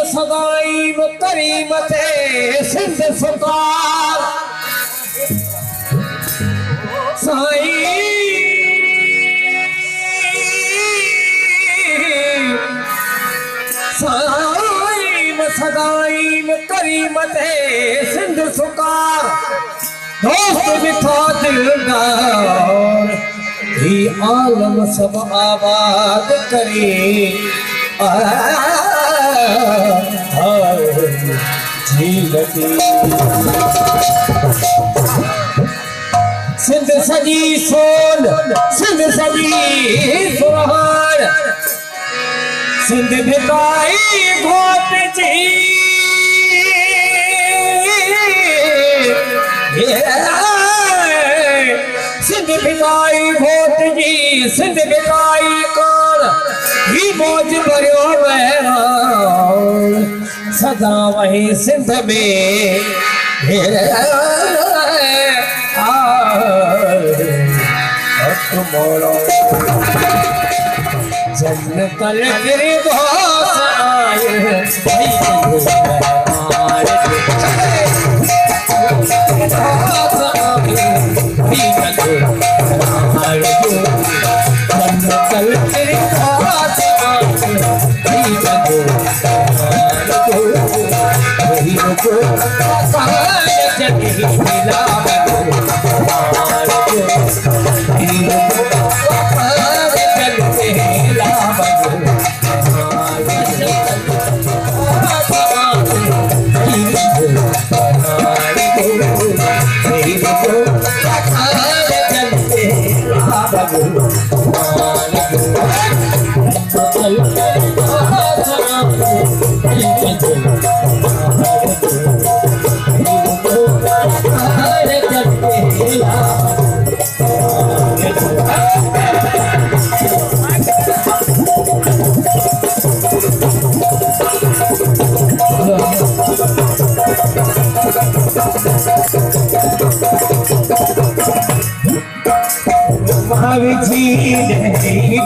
सदाईम करीमते सिंध सरकार साईम सदाईम करीमते सिंध सरकार दोस्त बिठा दिलदार ही आलम सब आबाद करे सिंध सजी सोन सिंध सजी सुहान सिंध भिकाई घोट जी सिंध भिकाई घोट जी सिंध भिकाई कौन ही मौज भरियो सदा वही सिंध में मोड़ो जन्नतल गिरदोस आए जन्नतल गिरदोस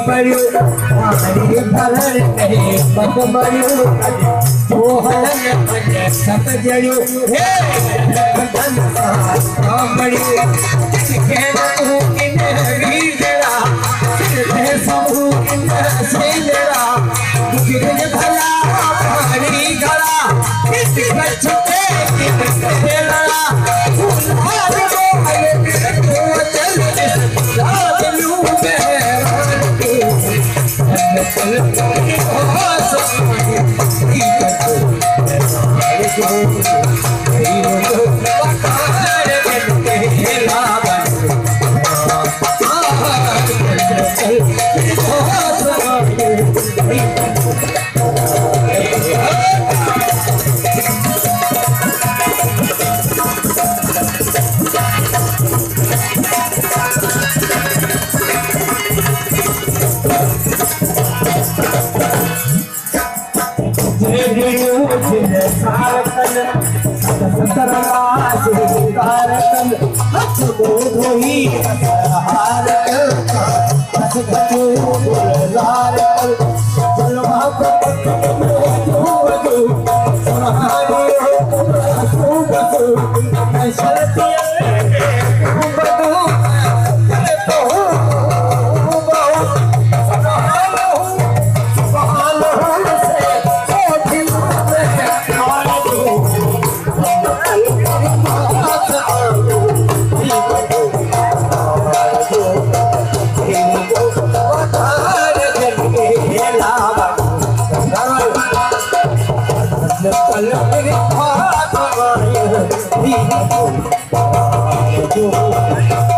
पढ़ो हमारी भलन नहीं पत मरियो वो हलन मन सब जड़ो हे बदन सा मरियो कहना हूँ कि मेरी जरा मैं सबू इन से जरा गिरने भला हमारी गला इस बच्चे के लड़ा हर वो हले वो चल लाजलू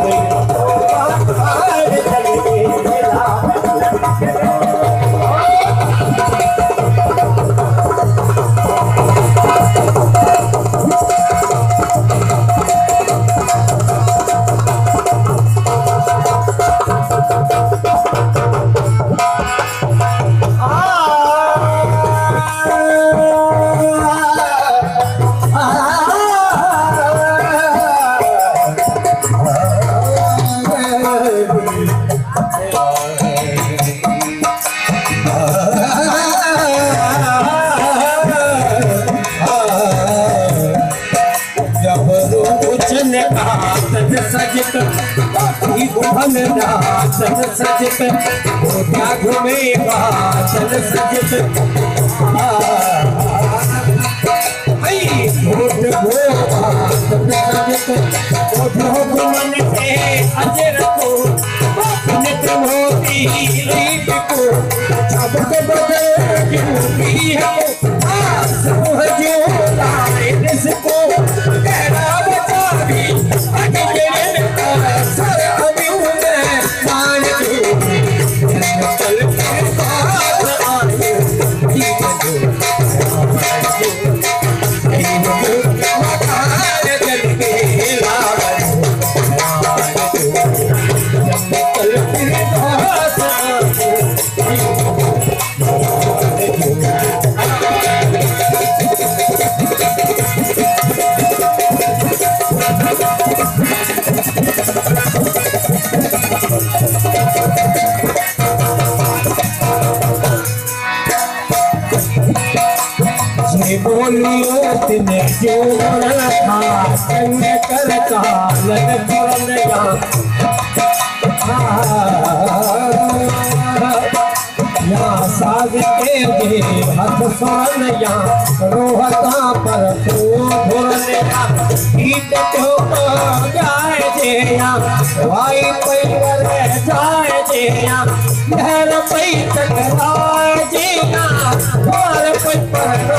Thank you. भुवन दातन सजित काठी भुवन दातन सजित गोधा घूमे बातन सजित घोट गोतन सजित गोठो भुवन से अजर को नेत्र मोती रीत को जब बदल भी है जो लाए इसको तेरा बचा भी आगे मेरे सर अभी मैं मान चल के साथ आए जीवन बोलियो तिने जो था संग करता लग करनया या साज के दे हाथ सोनया रोहता पर तो भोरनया गीत तो जाए जेया भाई पैर जाए जेया लहर पै टकराए जेया और पर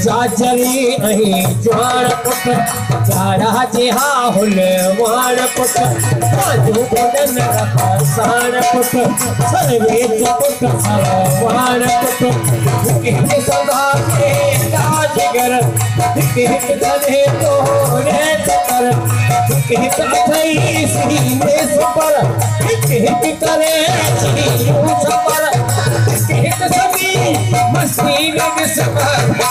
जाजरी अही ज्वार पुट जाड़ा जिहा हुल वार पुट बाजू बदन रखा सार पुट सर्वे पुट वार पुट एक सदा के राजगर एक गधे तो रे कर एक अथई सीने सुपर एक करे सीने सुपर एक सभी मस्ती में सफर